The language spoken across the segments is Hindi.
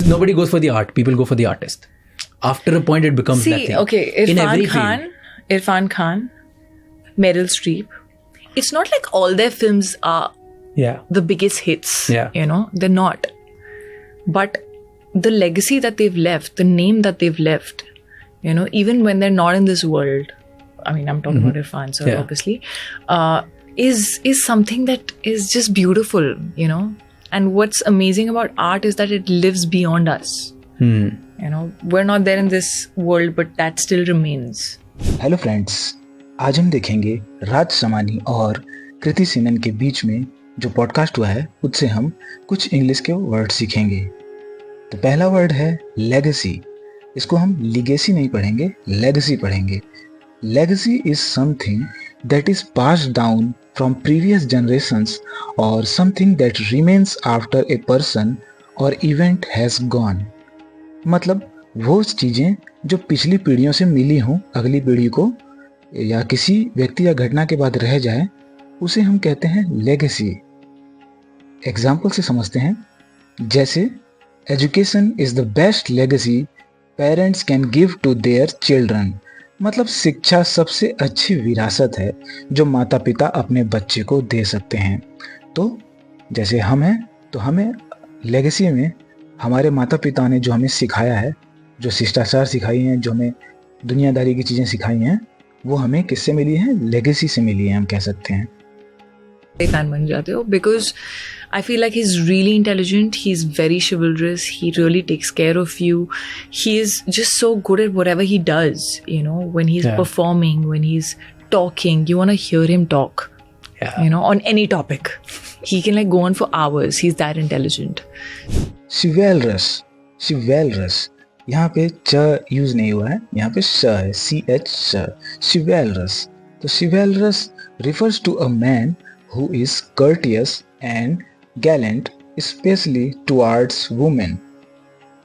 nobody goes for the art. People go for the artist. After a point, it becomes that thing. Okay, In every Irfan Khan, Meryl Streep. It's not like all their films are the biggest hits. Yeah. You know, they're not. But the legacy that they've left, the name that they've left, you know, even when they're not in this world, I mean, I'm talking about Irfan, so obviously, is something that is just beautiful, you know. And what's amazing about art is that it lives beyond us. You know, we're not there in this world, but that still remains. Hello friends, आज हम देखेंगे राज समानी और कृति सेनन के बीच में जो पॉडकास्ट हुआ है उससे हम कुछ इंग्लिश के वर्ड सीखेंगे। तो पहला वर्ड है लेगेसी। इसको हम लिगेसी नहीं पढ़ेंगे, लेगेसी पढ़ेंगे। Legacy is something that is passed down from previous generations or something that remains after a person or event has gone. मतलब वो चीज़ें जो पिछली पीढ़ियों से मिली हों अगली पीढ़ी को, या किसी व्यक्ति या घटना के बाद रह जाए, उसे हम कहते हैं लेगेसी। एग्जाम्पल से समझते हैं, जैसे education is the best legacy parents can give to their children. मतलब शिक्षा सबसे अच्छी विरासत है जो माता पिता अपने बच्चे को दे सकते हैं। तो जैसे हम हैं, तो हमें लेगेसी में हमारे माता पिता ने जो हमें सिखाया है, जो शिष्टाचार सिखाई हैं, जो हमें दुनियादारी की चीज़ें सिखाई हैं, वो हमें किससे मिली है? लेगेसी से मिली है, हम कह सकते हैं। फैन बन जाते हो because I feel like he's really intelligent, he's very chivalrous, he really takes care of you, he is just so good at whatever he does, you know, when he's performing, when he's talking, you want to hear him talk, you know, on any topic. He can like go on for hours, he's that intelligent. chivalrous यहाँ पे च यूज नहीं हुआ है, यहाँ पे श है, CH chivalrous। तो chivalrous refers to a man who is courteous and gallant, especially towards women।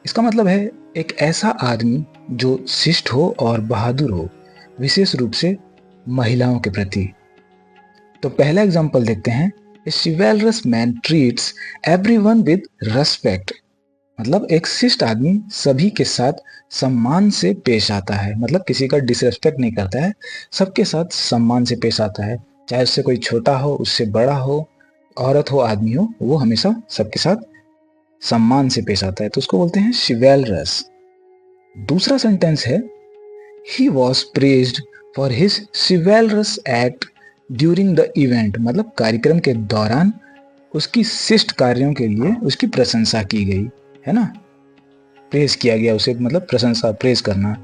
इसका मतलब है एक ऐसा आदमी जो शिष्ट हो और बहादुर हो, विशेष रूप से महिलाओं के प्रति। तो पहला एग्जाम्पल देखते हैं। A chivalrous man treats everyone with respect। मतलब एक शिष्ट आदमी सभी के साथ सम्मान से पेश आता है, मतलब किसी का डिसरेस्पेक्ट नहीं करता है, सबके साथ सम्मान से पेश आता है, चाहे उससे कोई छोटा हो, उससे बड़ा हो, औरत हो, आदमी हो, वो हमेशा सबके साथ सम्मान से पेश आता है। तो उसको बोलते हैं chivalrous। दूसरा सेंटेंस है he was praised for his chivalrous act during the event। मतलब कार्यक्रम के दौरान उसकी शिष्ट कार्यों के लिए उसकी प्रशंसा की गई, है ना, प्रेज किया गया उसे, मतलब प्रशंसा, प्रेज करना।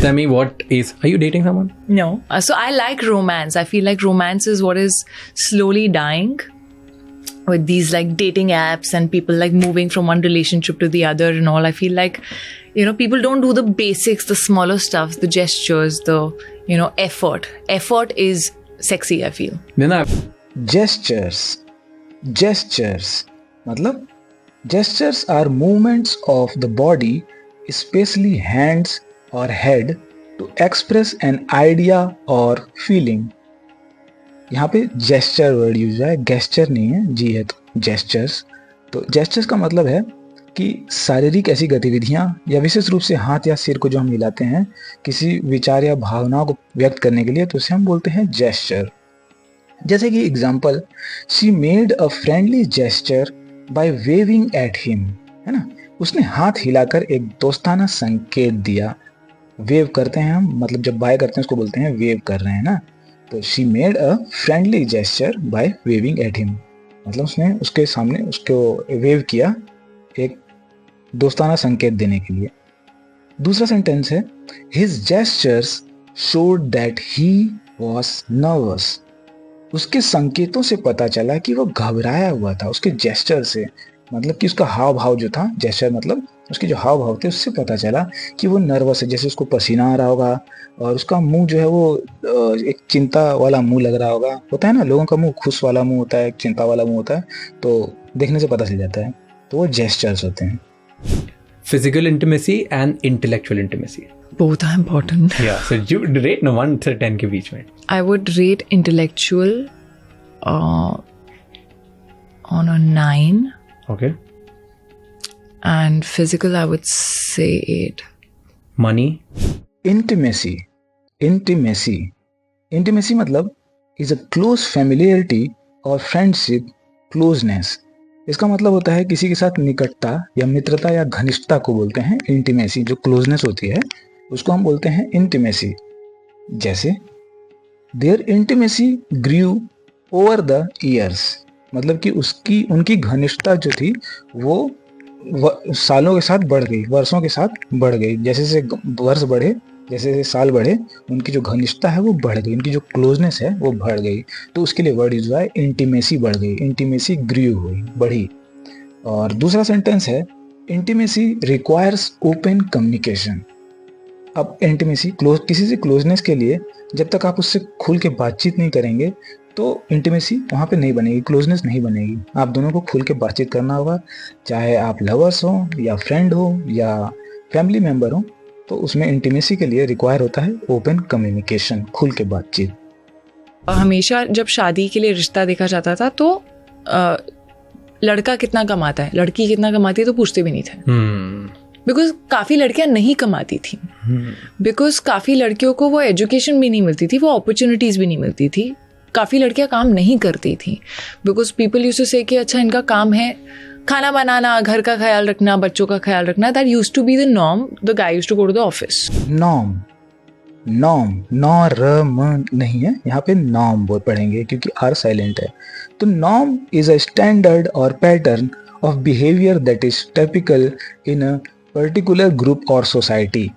Tell me, are you dating someone? No. So I like romance. I feel like romance is what is slowly dying with these like dating apps and people like moving from one relationship to the other and all. I feel like, you know, people don't do the basics, the smaller stuff, the gestures, the, you know, effort. Effort is sexy, I feel. Gestures मतलब gestures are movements of the body, especially hands or head, to express an idea or feeling। यहाँ पे gesture वर्ड यूज है, gesture नहीं है, जी है तो gestures। तो gestures का मतलब है कि शारीरिक ऐसी गतिविधियाँ या विशेष रूप से हाथ या सिर को जो हम हिलाते हैं किसी विचार या भावनाओं को व्यक्त करने के लिए, तो उसे हम बोलते हैं gesture। जैसे कि example, she made a friendly gesture by waving at him, है ना, उसने हाथ हिलाकर एक दोस्ताना संकेत दिया। वेव करते हैं हम, मतलब जब बाय करते हैं उसको बोलते हैं वेव कर रहे हैं ना। तो she made a friendly gesture by waving at him, मतलब उसने उसके सामने उसको वेव किया एक दोस्ताना संकेत देने के लिए। दूसरा सेंटेंस है his gestures showed that he was nervous. उसके संकेतों से पता चला कि वो घबराया हुआ था, उसके जेस्चर से, मतलब कि उसका हाव भाव जो था, जेस्चर मतलब उसके जो हाव भाव थे, उससे पता चला कि वो नर्वस है। जैसे उसको पसीना आ रहा होगा और उसका मुंह जो है वो एक चिंता वाला मुंह लग रहा होगा। होता है ना, लोगों का मुंह खुश वाला मुंह होता है, एक चिंता वाला मुंह होता है, तो देखने से पता चल जाता है। तो वो जेस्चर्स होते हैं। Physical intimacy and intellectual intimacy. Both are important. Yeah. So you rate 1 से 10 के बीच में? I would rate intellectual on a 9. Okay. and physical, I would say 8. Money. Intimacy. Intimacy मतलब is a close familiarity or friendship, closeness. इसका मतलब होता है किसी के साथ निकटता या मित्रता या घनिष्ठता को बोलते हैं इंटीमेसी. जो क्लोजनेस होती है उसको हम बोलते हैं इंटीमेसी. जैसे their intimacy grew over the years, मतलब कि उनकी घनिष्ठता जो थी वो सालों के साथ बढ़ गई, वर्षों के साथ बढ़ गई. जैसे जैसे वर्ष बढ़े, जैसे जैसे साल बढ़े, उनकी जो घनिष्ठता है वो बढ़ गई, उनकी जो क्लोजनेस है वो बढ़ गई. तो उसके लिए वर्ड यूज हुआ है इंटीमेसी बढ़ गई, इंटीमेसी ग्रू हुई, बढ़ी. और दूसरा सेंटेंस है इंटीमेसी रिक्वायर्स ओपन कम्युनिकेशन. अब इंटीमेसी किसी से क्लोजनेस के लिए जब तक आप उससे खुल के बातचीत नहीं करेंगे तो इंटीमेसी वहाँ पे नहीं बनेगी, क्लोजनेस नहीं बनेगी. आप दोनों को खुल के बातचीत करना होगा, चाहे आप लवर्स हो या फ्रेंड हो या फैमिली मेम्बर हो. तो उसमें इंटीमेसी के लिए रिक्वायर होता है ओपन कम्युनिकेशन, खुल के बातचीत. हमेशा जब शादी के लिए रिश्ता देखा जाता था तो लड़का कितना कमाता है, लड़की कितना कमाती है तो पूछते भी नहीं थे. बिकॉज काफ़ी लड़कियां नहीं कमाती थी, बिकॉज काफ़ी लड़कियों को वो एजुकेशन भी नहीं मिलती थी, वो अपॉर्चुनिटीज़ भी नहीं मिलती थी. काफ़ी लड़कियां काम नहीं करती थी बिकॉज पीपल यूज्ड टू से कि अच्छा इनका काम है खाना बनाना, घर का ख्याल रखना, बच्चों का ख्याल रखना. That used to be the norm. The guy used to go to the office. Norm नहीं है यहाँ पे, नॉर्म वो पढ़ेंगे क्योंकि आर साइलेंट है. तो नॉर्म इज अ स्टैंडर्ड और pattern of behaviour that is typical in a particular group और सोसाइटी.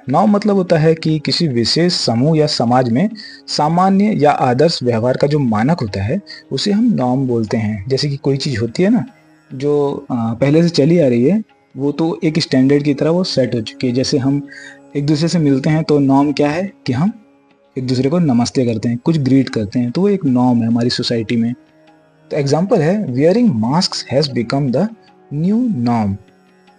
नॉर्म मतलब होता है कि किसी विशेष समूह या समाज में सामान्य या आदर्श व्यवहार का जो मानक होता है उसे हम नॉर्म बोलते हैं. जैसे कि कोई चीज़ होती है ना जो पहले से चली आ रही है, वो तो एक स्टैंडर्ड की तरह वो सेट हो चुकी है. जैसे हम एक दूसरे से मिलते हैं तो नॉर्म क्या है कि हम एक दूसरे को नमस्ते करते हैं, कुछ ग्रीट करते हैं, तो वो एक नॉर्म है हमारी सोसाइटी में. तो एग्जाम्पल है wearing mask has become the new norm.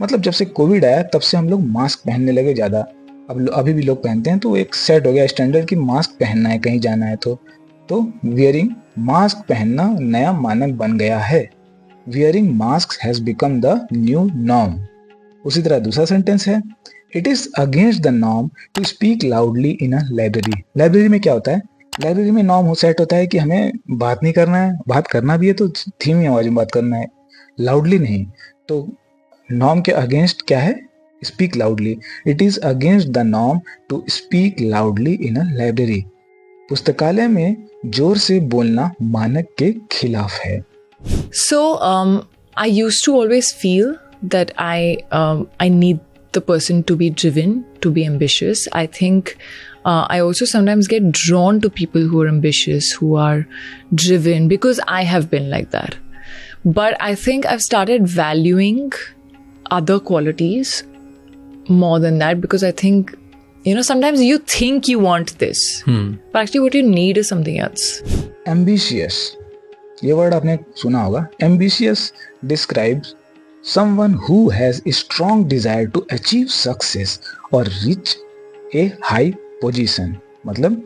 मतलब जब से कोविड आया तब से हम लोग मास्क पहनने लगे ज़्यादा. अब अभी भी लोग पहनते हैं, तो एक सेट हो गया स्टैंडर्ड कि मास्क पहनना है कहीं जाना है तो वियरिंग मास्क पहनना नया मानक बन गया है. Wearing mask has become the new norm. उसी तरह दूसरा सेंटेंस है it is against the norm to speak loudly in a library. Library में क्या होता है, लाइब्रेरी में नॉर्म हो सेट होता है कि हमें बात नहीं करना है, बात करना भी है तो धीमी आवाज़ में बात करना है, लाउडली नहीं. तो नॉर्म के अगेंस्ट क्या है, speak loudly. It is against the norm to speak loudly in a library. पुस्तकालय में जोर से बोलना मानक के खिलाफ है. So I used to always feel that I need the person to be driven, to be ambitious. I think I also sometimes get drawn to people who are ambitious, who are driven, because I have been like that. But I think I've started valuing other qualities more than that, because I think, sometimes you think you want this, but actually what you need is something else. Ambitious. ये वर्ड आपने सुना होगा. Ambitious describes someone who has a strong desire to achieve success or reach a high position. मतलब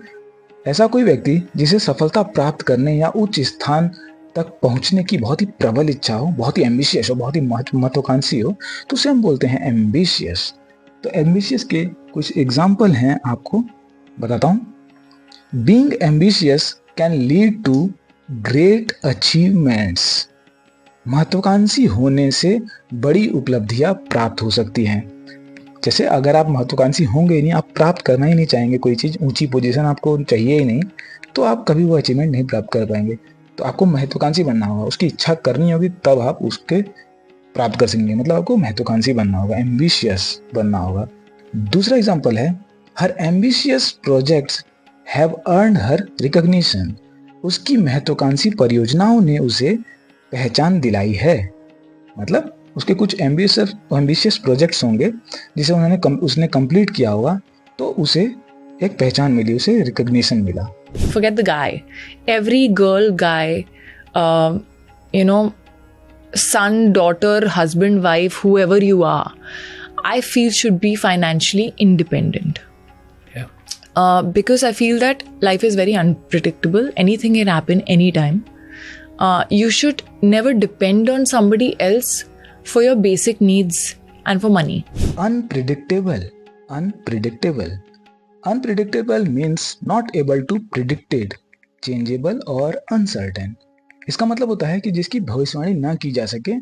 ऐसा कोई व्यक्ति जिसे सफलता प्राप्त करने या उच्च स्थान तक पहुंचने की बहुत ही प्रबल इच्छा हो, बहुत ही एम्बिशियस हो, बहुत ही महत्वाकांक्षी हो, तो उसे हम बोलते हैं एम्बिशियस. तो एम्बिशियस के कुछ एग्जाम्पल हैं, आपको बताता हूँ. Being ambitious can lead to great achievements. महत्वाकांक्षी होने से बड़ी उपलब्धियां प्राप्त हो सकती हैं. जैसे अगर आप महत्वाकांक्षी होंगे ही नहीं, आप प्राप्त करना ही नहीं चाहेंगे कोई चीज़, ऊंची पोजीशन आपको चाहिए ही नहीं, तो आप कभी वो अचीवमेंट नहीं प्राप्त कर पाएंगे. तो आपको महत्वाकांक्षी बनना होगा, उसकी इच्छा करनी होगी, तब आप उसके प्राप्त कर सकेंगे. मतलब आपको महत्वाकांक्षी बनना होगा, एम्बिशियस बनना होगा. दूसरा एग्जाम्पल है her ambitious projects have earned her recognition. उसकी महत्वाकांक्षी परियोजनाओं ने उसे पहचान दिलाई है. मतलब उसके कुछ एम्बिशियस प्रोजेक्ट्स होंगे जिसे उसने कंप्लीट किया होगा, तो उसे एक पहचान मिली, उसे रिकॉग्निशन मिला. Forget the guy. Every girl, guy, son, daughter, husband, wife, whoever you are, I feel should be financially independent. Because I feel that life is very unpredictable. Anything can happen anytime. You should never depend on somebody else for your basic needs and for money. Unpredictable means not able to predicted, changeable और uncertain. इसका मतलब होता है कि जिसकी भविष्यवाणी ना की जा सके,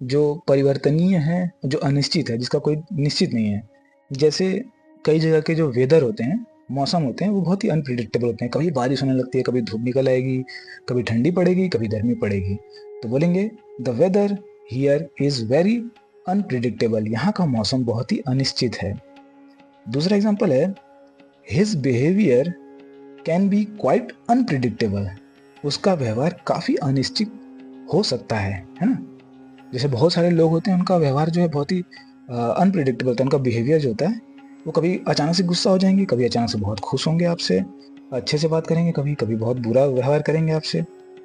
जो परिवर्तनीय है, जो अनिश्चित है, जिसका कोई निश्चित नहीं है. जैसे कई जगह के जो वेदर होते हैं, मौसम होते हैं, वो बहुत ही अनप्रिडिक्टेबल होते हैं. कभी बारिश होने लगती है, कभी धूप निकल आएगी, कभी ठंडी पड़ेगी, कभी गर्मी पड़ेगी. तो बोलेंगे the weather here is very unpredictable. यहाँ का मौसम बहुत ही अनिश्चित है. दूसरा एग्जाम्पल है his behaviour can be quite unpredictable. उसका व्यवहार काफ़ी अनिश्चित हो सकता है ना. जैसे बहुत सारे लोग होते हैं, उनका व्यवहार जो है बहुत ही अनप्रिडिक्टेबल होता है. उनका बिहेवियर जो होता है वो कभी अचानक से गुस्सा हो जाएंगे, कभी अचानक से बहुत खुश होंगे आपसे, अच्छे से बात करेंगे, कभी कभी बहुत बुरा व्यवहार करेंगे आपसे.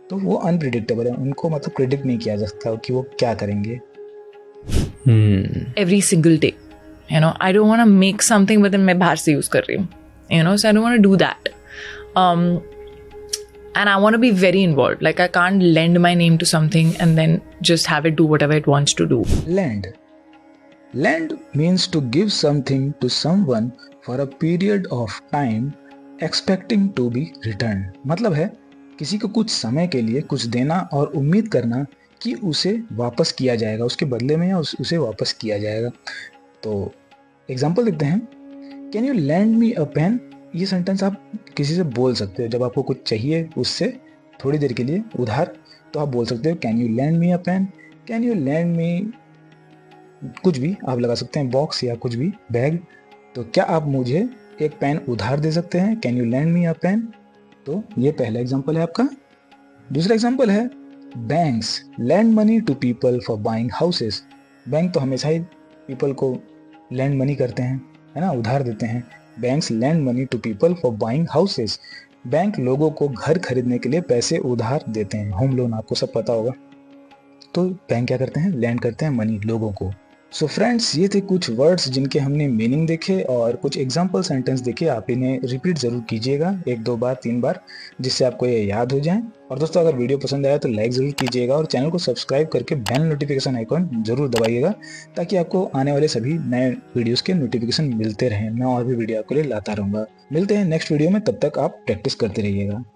तो वो अनप्रिडिक्टेबल है. उनको मतलब प्रिडिक्ट नहीं किया जा सकता कि वो क्या करेंगे. Every single day, you know, I don't want to make something but then मैं बाहर से यूज कर रही हूँ, you know, so I don't want to do that. And I want to be very involved. Like I can't lend my name to something and then just have it do whatever it wants to do. Lend means to give something to someone for a period of time expecting to be returned. मतलब है किसी को कुछ समय के लिए कुछ देना और उम्मीद करना कि उसे वापस किया जाएगा, उसके बदले में या उसे वापस किया जाएगा. तो एग्जाम्पल देखते हैं. Can you lend me a pen. ये सेंटेंस आप किसी से बोल सकते हो जब आपको कुछ चाहिए उससे थोड़ी देर के लिए उधार, तो आप बोल सकते हो can you lend me a pen, can you lend me कुछ भी आप लगा सकते हैं, बॉक्स या कुछ भी, बैग. तो क्या आप मुझे एक पेन उधार दे सकते हैं, can you lend me a pen. तो ये पहला एग्जाम्पल है आपका. दूसरा एग्जाम्पल है banks lend money to people for buying houses. Bank तो हमेशा ही पीपल को लैंड मनी करते हैं, है ना, उधार देते हैं. Banks lend money to people for buying houses. Bank लोगों को घर खरीदने के लिए पैसे उधार देते हैं. होम लोन आपको सब पता होगा. तो बैंक क्या करते हैं, लैंड करते हैं मनी लोगों को. सो फ्रेंड्स, ये थे कुछ वर्ड्स जिनके हमने मीनिंग देखे और कुछ एग्जाम्पल सेंटेंस देखे. आप इन्हें रिपीट ज़रूर कीजिएगा 1-2 बार 3 बार, जिससे आपको ये याद हो जाए. और दोस्तों, अगर वीडियो पसंद आया तो लाइक ज़रूर कीजिएगा और चैनल को सब्सक्राइब करके बेल नोटिफिकेशन आइकॉन ज़रूर दबाइएगा, ताकि आपको आने वाले सभी नए वीडियोज़ के नोटिफिकेशन मिलते रहें. मैं और भी वीडियो आपके लिए लाता रहूँगा. मिलते हैं नेक्स्ट वीडियो में, तब तक आप प्रैक्टिस करते रहिएगा.